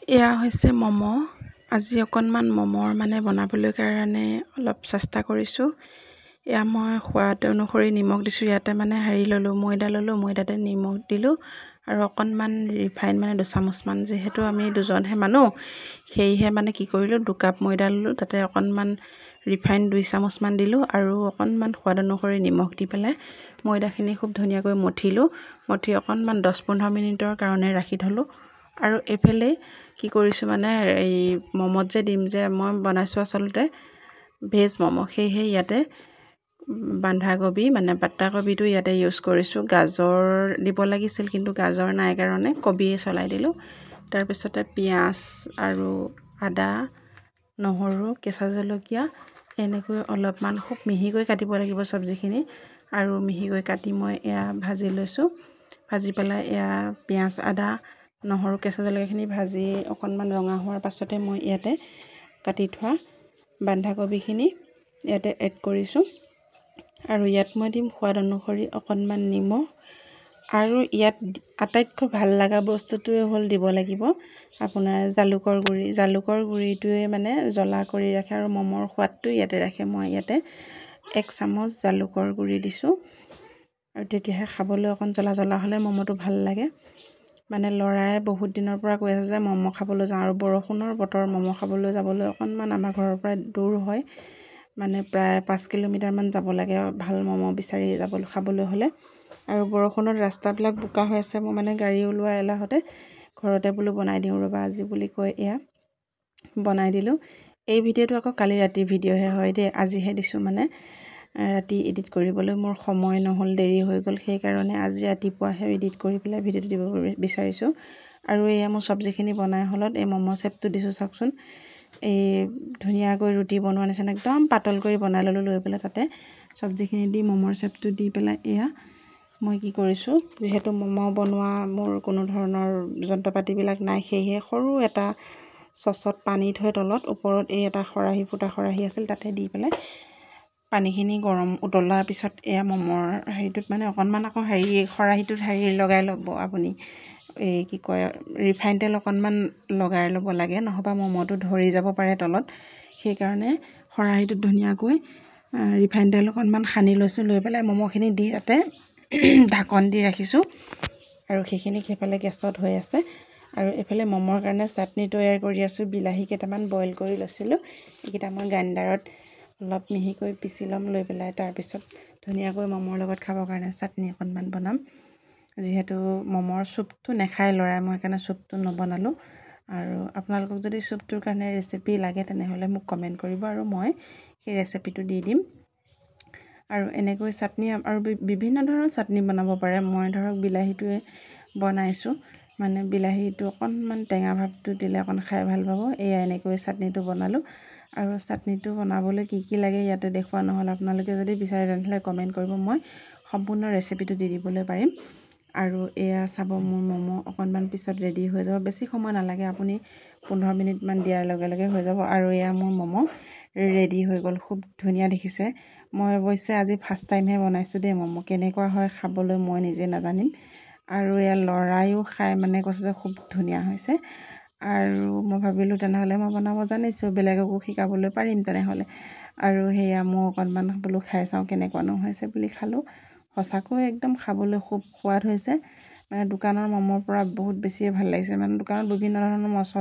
এয়া হৈছে ম'ম'। আজি অকণমান ম'মৰ বনাবলৈ কাৰণে অলপ চেষ্টা কৰিছোঁ। এয়া মই সোৱাদ অনুসৰি নিমখ দিছোঁ। ইয়াতে ল'লোঁ, ময়দাতে নিমখ দিলোঁ আৰু অকণমান ৰিফাইন 2 চামুচমান। যিহেতু আমি দুজনহে মানুহ, সেয়েহে কি কৰিলোঁ, 2 কাপ ময়দা ল'লোঁ, তাতে অকণমান ৰিফাইন 2 চামুচমান দিলোঁ আৰু অকণমান সোৱাদ অনুসৰি নিমখ দি পেলাই ময়দাখিনি খুব ধুনীয়াকৈ মঠিলোঁ। মঠি অকণমান 10-15 মিনিটৰ কাৰণে ৰাখি থ'লোঁ। আৰু এইফালে কি কৰিছোঁ এই ম'মত যে দিম যে, মই বনাইছোঁ আচলতে ভেজ ম'ম'। সেয়েহে ইয়াতে বন্ধাকবি পাত্তাকবিটো ইয়াতে ইউজ কৰিছোঁ। গাজৰ দিব লাগিছিল, কিন্তু গাজৰ নাই কাৰণে কবিয়ে চলাই দিলোঁ। তাৰপিছতে পিঁয়াজ আৰু আদা, নহৰু, কেঁচা জলকীয়া এনেকৈ অলপমান খুব মিহিকৈ কাটিব লাগিব চব্জিখিনি। আৰু মিহিকৈ কাটি মই এয়া ভাজি লৈছোঁ। ভাজি পেলাই এয়া পিঁয়াজ, আদা, নহৰু, কেঁচা জলকীয়াখিনি ভাজি অকণমান ৰঙা হোৱাৰ পাছতে মই ইয়াতে কাটি থোৱা বন্ধাকবিখিনি ইয়াতে এড কৰিছোঁ। আৰু ইয়াত মই দিম সোৱাদ অনুসৰি অকণমান নিমখ। আৰু ইয়াত আটাইতকৈ ভাল লগা বস্তুটোৱে হ'ল দিব লাগিব আপোনাৰ জালুকৰ গুড়ি। জালুকৰ গুড়িটোৱে জ্বলা কৰি ৰাখে আৰু ম'মৰ সোৱাদটো ইয়াতে ৰাখে। মই ইয়াতে 1 চামুচ জালুকৰ গুড়ি দিছোঁ। আৰু তেতিয়াহে খাবলৈ অকণ জ্বলা হ'লে ম'মটো ভাল লাগে। ল'ৰাই বহুত দিনৰ পৰা কৈ আছে যে ম'ম' খাবলৈ যাওঁ, আৰু বৰষুণৰ বতৰ ম'ম' খাবলৈ যাবলৈ অকণমান আমাৰ ঘৰৰ পৰা দূৰ হয়। প্ৰায় 5 কিলোমিটাৰমান যাব লাগে ভাল ম'ম' বিচাৰি খাবলৈ হ'লে। আৰু বৰষুণত ৰাস্তাবিলাক বোকা হৈ আছে। মই গাড়ী ওলোৱা এলাহতে ঘৰতে বনাই দিওঁ ৰ'বা আজি বুলি কৈ এয়া বনাই দিলোঁ। এই ভিডিঅ'টো আকৌ কালি ৰাতি ভিডিঅ'হে হয় দেই, আজিহে দিছোঁ। ৰাতি এডিট কৰিবলৈ মোৰ সময় নহ'ল, দেৰি হৈ গ'ল। সেইকাৰণে আজি ৰাতিপুৱাহে এডিট কৰি পেলাই ভিডিঅ'টো দিব বিচাৰিছোঁ। আৰু এয়া মোৰ চব্জিখিনি বনাই হ'লত এই ম'ম' চেপটো দিছোঁ চাওকচোন। এই ধুনীয়াকৈ ৰুটি বনোৱা নিচিনা একদম পাতল কৰি বনাই ল'লোঁ। লৈ পেলাই তাতে চব্জিখিনি দি ম'মৰ চেপটো দি পেলাই এয়া মই কি কৰিছোঁ, যিহেতু ম'ম' বনোৱা মোৰ কোনো ধৰণৰ যন্ত্ৰ পাতিবিলাক নাই, সেয়েহে সৰু এটা চচত পানী থৈ তলত ওপৰত এই এটা ফুটা খৰাহী আছিল, তাতে দি পেলাই পানীখিনি উতলাৰ পিছত এয়া ম'মৰ হেৰিটোত অকণমান আকৌ খৰাহীটোত লগাই ল'ব আপুনি। এই কি কয়, ৰিফাইন তেল অকণমান লগাই ল'ব লাগে, নহ'বা ম'ম'টো ধৰি যাব পাৰে তলত। সেইকাৰণে খৰাহীটোত ধুনীয়াকৈ ৰিফাইন তেল অকণমান সানি লৈছোঁ। লৈ পেলাই ম'ম'খিনি দি তাতে ঢাকন দি ৰাখিছোঁ। আৰু সেইখিনি সেইফালে গেছত হৈ আছে। আৰু এইফালে ম'মৰ কাৰণে চাটনি তৈয়াৰ কৰি আছোঁ। বিলাহী কেইটামান বইল কৰি লৈছিলোঁ, এইকেইটা মই গ্ৰাইণ্ডাৰত অলপ মিহিকৈ পিচি ল'ম। লৈ পেলাই তাৰপিছত ধুনীয়াকৈ ম'মৰ লগত খাবৰ কাৰণে চাটনি অকণমান বনাম। যিহেতু ম'মৰ চুপটো নাখায় ল'ৰাই, মই সেইকাৰণে চুপটো নবনালোঁ। আৰু আপোনালোকক যদি চুপটোৰ কাৰণে ৰেচিপি লাগে তেনেহ'লে মোক কমেণ্ট কৰিব আৰু মই সেই ৰেচিপিটো দি দিম। আৰু এনেকৈ চাটনি আৰু বিভিন্ন ধৰণৰ চাটনি বনাব পাৰে। মই ধৰক বিলাহীটোৱে বনাইছোঁ, বিলাহীটো অকণমান টেঙা ভাৱটো দিলে অকণ খাই ভাল পাব। এয়া এনেকৈ চাটনিটো বনালোঁ। আৰু চাটনিটো বনাবলৈ কি লাগে ইয়াতে দেখুওৱা নহ'ল। আপোনালোকে যদি বিচাৰে তেনেহ'লে কমেণ্ট কৰিব, মই সম্পূৰ্ণ ৰেচিপিটো দি দিবলৈ পাৰিম। আৰু এয়া চাব, মোৰ ম'ম' অকণমান পিছত ৰেডি হৈ যাব। বেছি সময় নালাগে, আপুনি 15 মিনিটমান দিয়াৰ লগে লগে হৈ যাব। আৰু এয়া মোৰ ম'ম' ৰেডি হৈ গ'ল। খুব ধুনীয়া দেখিছে। মই অৱশ্যে আজি ফাৰ্ষ্ট টাইমহে বনাইছোঁ দেই ম'ম'। কেনেকুৱা হয় খাবলৈ মই নিজে নাজানিম। আৰু এয়া ল'ৰায়ো খাই কৈছে যে খুব ধুনীয়া হৈছে। আৰু মই ভাবিলোঁ তেনেহ'লে মই বনাব জানিছোঁ, বেলেগকো শিকাবলৈ পাৰিম তেনেহ'লে। আৰু সেয়া মই অকণমান বোলো খাই চাওঁ কেনেকুৱানো হৈছে বুলি খালোঁ। সঁচাকৈ একদম খাবলৈ খুব সোৱাদ হৈছে। দোকানৰ ম'মৰ পৰা বহুত বেছিয়ে ভাল লাগিছে। দোকানত বিভিন্ন ধৰণৰ মছলা